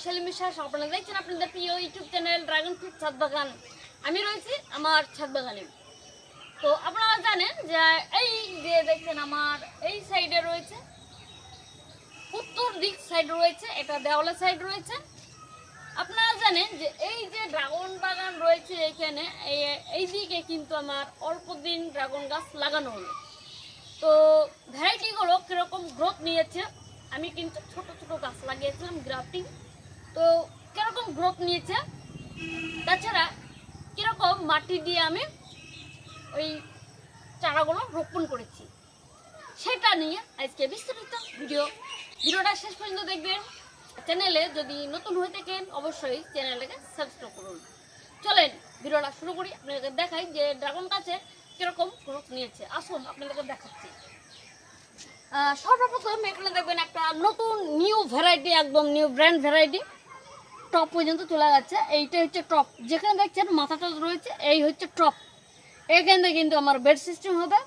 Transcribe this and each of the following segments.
সেলিম বিশ্বাস। আপনারা দেখছেন আপনাদের প্রিয় ইউটিউব চ্যানেল ড্রাগন ফ্রুট ছাদ বাগান। আমি রয়েছি আমার ছাদ বাগানে। তো আপনারা জানেন যে এই যে দেখছেন আমার এই সাইডে রয়েছে, উত্তর দিক সাইড রয়েছে, এটা দেওয়ালের সাইড রয়েছে। আপনারা জানেন যে এই যে ড্রাগন বাগান রয়েছে এখানে, এই দিকে কিন্তু আমার অল্প দিন ড্রাগন গাছ লাগানো হলো। তো ভ্যারাইটিগুলো কীরকম গ্রোথ নিয়েছে, আমি কিন্তু ছোট ছোট গাছ লাগিয়েছিলাম গ্রাফটিং। তো কীরকম গ্রোথ নিয়েছে, তাছাড়া কীরকম মাটি দিয়ে আমি ওই চারাগুলো রোপণ করেছি, সেটা নিয়ে আজকে বিস্তারিত ভিডিওটা শেষ পর্যন্ত দেখবেন। চ্যানেলে যদি নতুন হয়ে থাকেন অবশ্যই চ্যানেলটাকে সাবস্ক্রাইব করুন। চলেন ভিডিওটা শুরু করি। আপনাদের দেখাই যে ড্রাগন গাছে কীরকম গ্রোথ নিয়েছে। আসুন আপনাদেরকে দেখাচ্ছি। সর্বপ্রথম এখানে দেখবেন একটা নতুন নিউ ভ্যারাইটি, একদম নিউ ব্র্যান্ড ভ্যারাইটি, টপ পর্যন্ত চলে যাচ্ছে। এইটা হচ্ছে টপ, যেখানে দেখছেন মাথাটা রয়েছে এই হচ্ছে টপ। এখান থেকে কিন্তু আমার বেড সিস্টেম হবে।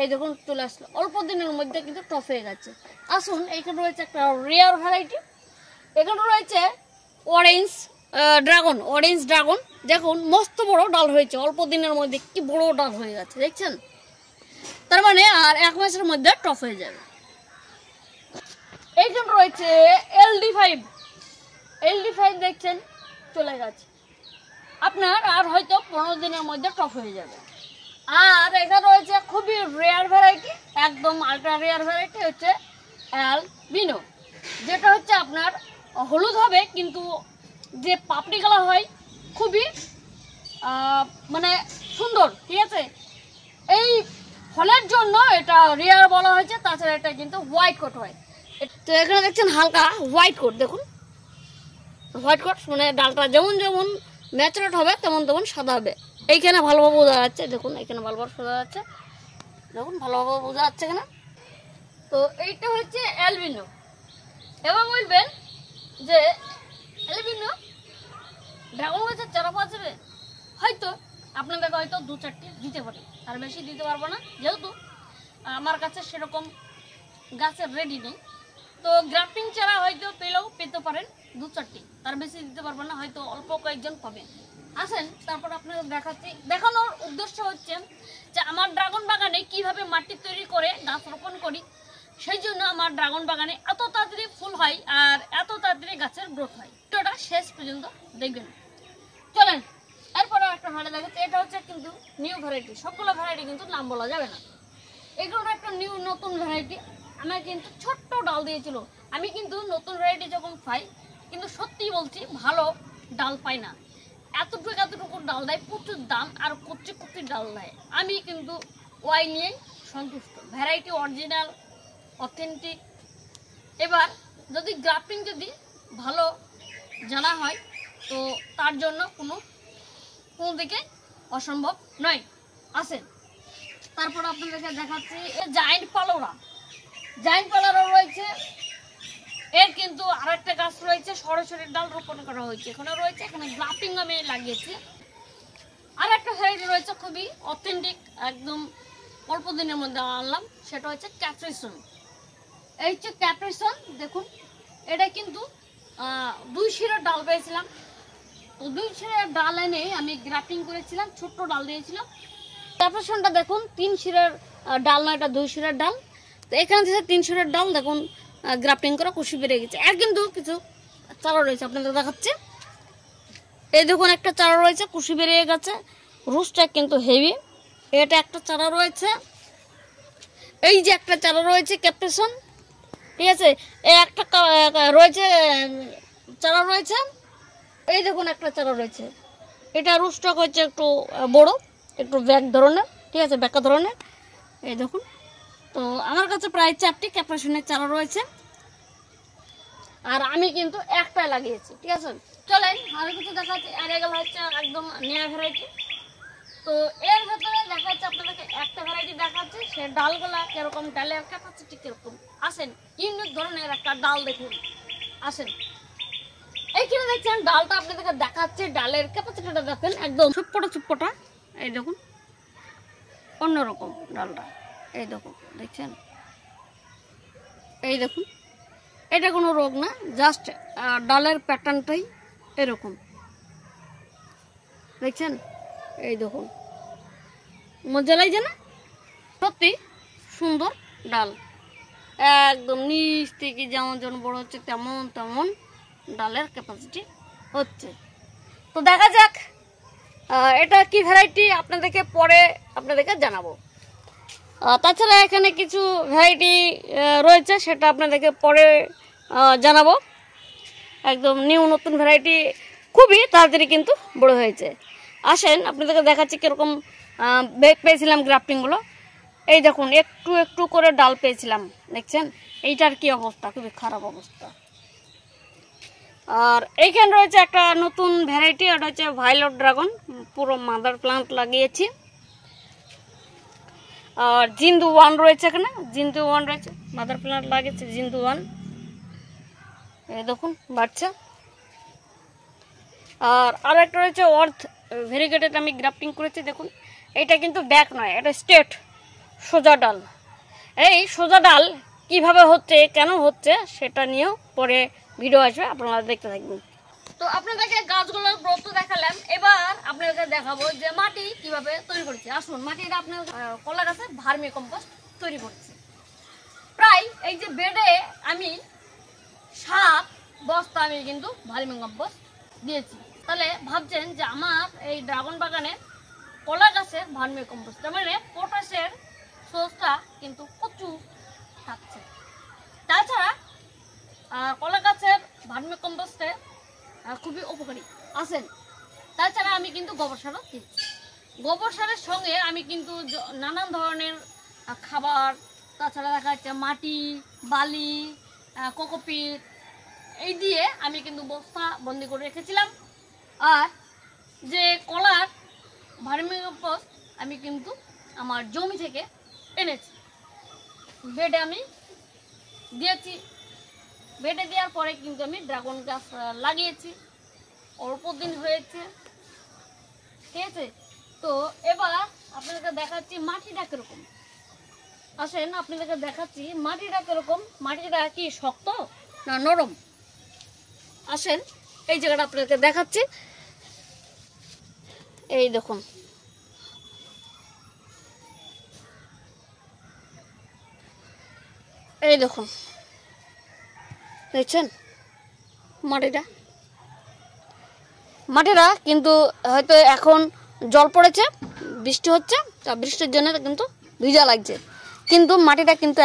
এই দেখুন চলে আসলো, অল্প দিনের মধ্যে কিন্তু টপ হয়ে গেছে। আসুন এখানে রয়েছে একটা রেয়ার ভ্যারাইটি, এখানে রয়েছে অরেঞ্জ ড্রাগন। দেখুন মস্ত বড় ডাল হয়েছে, অল্প দিনের মধ্যে কি বড় ডাল হয়ে গেছে দেখছেন। তার মানে আর 1 মাসের মধ্যে টপ হয়ে যাবে। এইখানে রয়েছে LD5 দেখছেন চলে গেছে, আপনার আর হয়তো 15 দিনের মধ্যে টপ হয়ে যাবে। আর এখানে রয়েছে খুবই রেয়ার ভ্যারাইটি, একদম আলট্রা রেয়ার ভ্যারাইটি হচ্ছে অ্যালবিনো, যেটা হচ্ছে আপনার হলুদ হবে কিন্তু যে পাপড়ি কালার হয় খুবই মানে সুন্দর, ঠিক আছে। এই ফলের জন্য এটা রেয়ার বলা হয়েছে। তাছাড়া এটা কিন্তু হোয়াইট কোট হয়। তো এখানে দেখছেন হালকা হোয়াইট কোট, দেখুন হোয়াইট কোট মানে ডালটা যেমন যেমন ম্যাচুরেট হবে তেমন তেমন সাদা হবে। এইখানে ভালোভাবে বোঝা যাচ্ছে, দেখুন এখানে ভালোভাবে বোঝা যাচ্ছে, দেখুন ভালোভাবে বোঝা যাচ্ছে এখানে। তো এইটা হচ্ছে অ্যালবিনো। এবার বলবেন যে অ্যালবিনো ড্রাগন গাছের চারা পাওয়া যাবে, হয়তো আপনাদেরকে হয়তো 2-4টি দিতে পারি, আর বেশি দিতে পারবো না, যেহেতু আমার কাছে সেরকম গাছের রেডি নেই। তো গ্রাফটিং চারা হয়তো পেতে পারেন 2-4টি, তার বেশি দিতে পারবো না, হয়তো অল্প কয়েকজন পাবেন। আসেন তারপর আপনাদের দেখাচ্ছি। দেখানোর উদ্দেশ্য হচ্ছে যে আমার ড্রাগন বাগানে কিভাবে মাটি তৈরি করে গাছ রোপণ করি, সেই জন্য আমার ড্রাগন বাগানে এত তাড়াতাড়ি ফুল হয় আর এত তাড়াতাড়ি গাছের গ্রোথ হয়। ভিডিওটা শেষ পর্যন্ত দেখবেন। চলেন এরপরে একটা ভ্যারাইটি দেখাচ্ছি। এটা হচ্ছে কিন্তু নিউ ভ্যারাইটি, সবগুলো ভ্যারাইটি কিন্তু নাম বলা যাবে না। এগুলো একটা নতুন ভ্যারাইটি। আমার কিন্তু ছোট্ট ডাল দিয়েছিল। আমি কিন্তু নতুন ভ্যারাইটি যখন পাই, কিন্তু সত্যিই বলছি ভালো ডাল পাই না। এতটুকু ডাল দেয়, প্রচুর দাম, আর কচি ডাল দেয়। আমি কিন্তু ওয়াই নিয়েই সন্তুষ্ট, ভ্যারাইটি অরিজিনাল অথেন্টিক। এবার যদি গ্রাফটিং যদি ভালো জানা হয় তো তার জন্য কোনো দিকে অসম্ভব নয়। আসেন তারপর আপনাদেরকে দেখাচ্ছি জায়েন্ট পালোরা রয়েছে। এর কিন্তু আরেকটা গাছ রয়েছে, সরাসরি ডাল রোপণ করা হয়েছে, এখানে রয়েছে, এখানে গ্রাফটিং আমি লাগিয়েছি। আর একটা ভ্যারাইটি রয়েছে খুবই অথেন্টিক, একদম অল্প দিনের মধ্যে আনলাম, সেটা হচ্ছে ক্যাপ্রিসন। এই হচ্ছে ক্যাপ্রিসন, দেখুন এটা কিন্তু 2 শিরার ডাল পেয়েছিলাম। তো 2 শিরার ডাল এনে আমি গ্রাফটিং করেছিলাম, ছোট্ট ডাল দিয়েছিলাম। ক্যাপ্রিসনটা দেখুন 3 শিরার ডাল নয়, এটা 2 শিরার ডাল। তো এখানে থেকে 3 শিরার ডাল দেখুন গ্রাফটিং করা কুশি বেড়ে গেছে। আর কিন্তু কিছু চারা রয়েছে, আপনাদের দেখাচ্ছে। এই দেখুন একটা চারা রয়েছে, কুশি বেড়ে গেছে, রুটটা কিন্তু হেভি। এটা একটা চারা রয়েছে, এই যে একটা চারা রয়েছে ক্যাপ্রিসন, ঠিক আছে। এই একটা রয়েছে চারা রয়েছে, এই দেখুন একটা চারা রয়েছে। এটা রুটস্টক হচ্ছে একটু বড়, একটু ব্যাক ধরনের, ঠিক আছে, ব্যাকা ধরনের। এই দেখুন। তো আমার কাছে প্রায় 4টি ক্যাপ্রিসনের চারা রয়েছে, আর আমি কিন্তু একটাই লাগিয়েছি, ঠিক আছে। চলেন আরো কিছু দেখাচ্ছি। আর এগুলো হচ্ছে একদম নেয়া ভ্যারাইটি। তো এর ভেতরে দেখাচ্ছে আপনাদেরকে একটা ভ্যারাইটি দেখাচ্ছে, সে ডালগুলা কিরকম, ডালের ক্যাপাসিটি কিরকম। আসেন ইউনিক ধরনের একটা ডাল দেখুন। আসেন এইখানে দেখছেন ডালটা আপনাদেরকে দেখাচ্ছে, ডালের ক্যাপাসিটিটা দেখেন, একদম চুপটা। এই দেখুন অন্যরকম ডালটা, এই দেখুন দেখছেন, এই দেখুন এটা কোনো রোগ না, জাস্ট ডালের প্যাটার্নটাই এরকম, দেখছেন? এই দেখুন, মজা লাগছে না? সত্যি সুন্দর ডাল, একদম নিচ থেকে যেমন যেমন বড় হচ্ছে তেমন তেমন ডালের ক্যাপাসিটি হচ্ছে। তো দেখা যাক এটা কি ভ্যারাইটি, আপনাদেরকে জানাবো। তাছাড়া এখানে কিছু ভ্যারাইটি রয়েছে, সেটা আপনাদেরকে পরে জানাবো। একদম নতুন ভ্যারাইটি, খুবই তাড়াতাড়ি কিন্তু বড় হয়েছে। আসেন আপনাদেরকে দেখাচ্ছি কীরকম পেয়েছিলাম গ্রাফটিংগুলো। এই দেখুন, একটু একটু করে ডাল পেয়েছিলাম, দেখছেন? এইটার কি অবস্থা, খুবই খারাপ অবস্থা। আর এইখানে রয়েছে একটা নতুন ভ্যারাইটি, ওটা হচ্ছে ভায়োলেট ড্রাগন, পুরো মাদার প্লান্ট লাগিয়েছি। আর জিন্দু ওয়ান রয়েছে, এখানে জিন্দু ওয়ান রয়েছে, মাদার প্লান্ট লাগিয়েছে জিন্দু ওয়ান, এই দেখুন বাচ্চা। আর একটা রয়েছে অর্থ ভেরিগেটেড, আমি গ্রাফটিং করেছি, দেখুন এইটা কিন্তু ব্যাক নয়, এটা স্ট্রেট সোজা ডাল। এই সোজা ডাল কিভাবে হচ্ছে, কেন হচ্ছে, সেটা নিয়েও পরে ভিডিও আসবে, আপনারা দেখতে থাকবেন। তো আপনাদেরকে গাছগুলোর গ্রোথ দেখালাম, এবার আপনাদেরকে দেখাবো যে মাটি কিভাবে তৈরি করছি। আসুন, মাটিটা আপনার কলা গাছের ভার্মি কম্পোস্ট তৈরি করছি। প্রায় এই যে বেডে আমি 7 বস্তা আমি কিন্তু ভার্মি কম্পোস্ট দিয়েছি। তাহলে ভাবছেন যে আমার এই ড্রাগন বাগানে কলা গাছের ভার্মি কম্পোস্ট, মানে পটাশের সোর্সটা কিন্তু প্রচুর থাকছে। তাছাড়া কলা গাছের ভার্মি কম্পোস্টে খুবই উপকারী আছেন। তাছাড়া আমি কিন্তু গোবর সারও দিচ্ছি। গোবর সারের সঙ্গে আমি কিন্তু নানান ধরনের খাবার, তাছাড়া দেখা যাচ্ছে মাটি, বালি, কোকোপিট, এই দিয়ে আমি কিন্তু বস্তা বন্দি করে রেখেছিলাম। আর যে কলার ভার্মি কম্পোস্ট আমি কিন্তু আমার জমি থেকে এনেছি, বেডে আমি দিয়েছি। বেডে দেওয়ার পরে কিন্তু আমি ড্রাগন গাছ লাগিয়েছি, অল্প দিন হয়েছে, ঠিক আছে? তো এবার আপনাদেরকে দেখাচ্ছি মাটিটা কিরকম। আসেন আপনাদেরকে দেখাচ্ছি মাটিটা কিরকম, মাটিটা কি শক্ত না নরম। আসেন এই জায়গাটা আপনাদেরকে দেখাচ্ছি, এই দেখুন, এই দেখুন, দেখছেন মাটিটা কিন্তু হয়তো এখন জল পড়েছে, বৃষ্টি হচ্ছে, তা বৃষ্টির জন্য কিন্তু ভিজা লাগছে, কিন্তু মাটিটা কিন্তু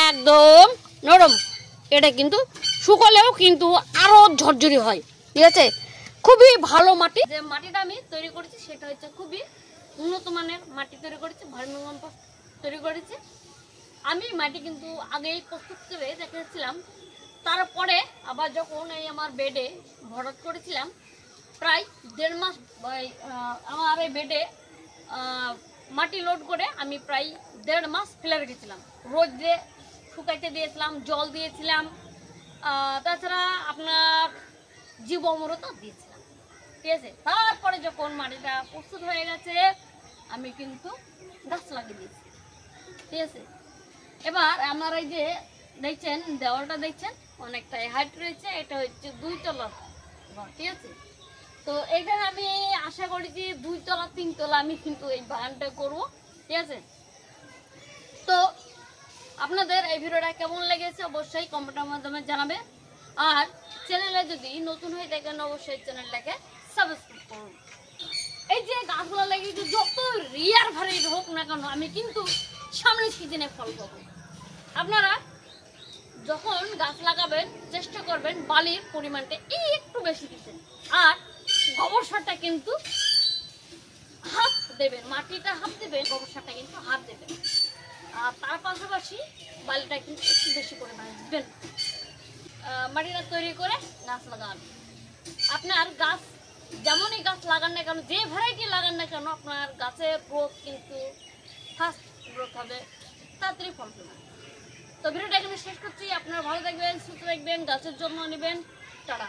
একদম নরম। এটা কিন্তু শুকালেও কিন্তু আরো ঝরঝরি হয়, ঠিক আছে? খুবই ভালো মাটি। যে মাটিটা আমি তৈরি করেছি সেটা হচ্ছে খুবই উন্নত মানের মাটি তৈরি করেছি, ভার্মি কম্পোস্ট তৈরি করেছি। আমি মাটি কিন্তু আগেই প্রস্তুত করে রেখেছিলাম, তারপরে আবার যখন এই আমার বেডে ভরাট করেছিলাম, প্রায় 1.5 মাস আমার এই বেডে মাটি লোড করে আমি প্রায় 1.5 মাস ফেলে রেখেছিলাম। রোদে শুকাইতে দিয়েছিলাম, জল দিয়েছিলাম, তাছাড়া আপনার জীব অমরতা দিয়েছিলাম, ঠিক আছে? তারপরে যখন মাটিটা প্রস্তুত হয়ে গেছে আমি কিন্তু গাছ লাগিয়ে দিয়েছি, ঠিক আছে? এবার আমার এই যে দেখছেন দেওয়ালটা, দেখছেন অনেকটা হাইট রয়েছে, এটা হচ্ছে 2 তলা, ঠিক আছে? তো এখানে আমি আশা করেছি 2 তলা 3 তলা আমি কিন্তু এই বাগানটা করবো, ঠিক আছে? তো আপনাদের এই ভিডিওটা কেমন লেগেছে অবশ্যই কমেন্টের মাধ্যমে জানাবে। আর চ্যানেলে যদি নতুন হয়ে থাকেন অবশ্যই চ্যানেলটাকে সাবস্ক্রাইব করুন। এই যে গাছগুলো লাগিয়েছি, যত রিয়ার ভ্যারাইটি হোক না কেন আমি কিন্তু সামনের সিজনে ফল পাবো। আপনারা যখন গাছ লাগাবেন চেষ্টা করবেন বালির পরিমাণটা একটু বেশি দিতে, আর গোবর সারটা কিন্তু হাফ দেবেন, মাটিটা হাফ দেবেন, গোবর সারটা কিন্তু হাফ দেবেন। আর তার পাশাপাশি বালিটা কিন্তু একটু বেশি পরিমাণে দিবেন। মাটিটা তৈরি করে গাছ লাগান। আপনার গাছ যেমনই গাছ লাগান না কেন, যে ভ্যারাইটি লাগান না কেন, আপনার গাছের গ্রোথ কিন্তু ফাস্ট গ্রোথ হবে, তাড়াতাড়ি ফল পাবেন। তো ভিডিওটা এখানে শেষ করছি। আপনারা ভালো থাকবেন, সুস্থ থাকবেন, গাছের যত্ন নেবেন। টাটা।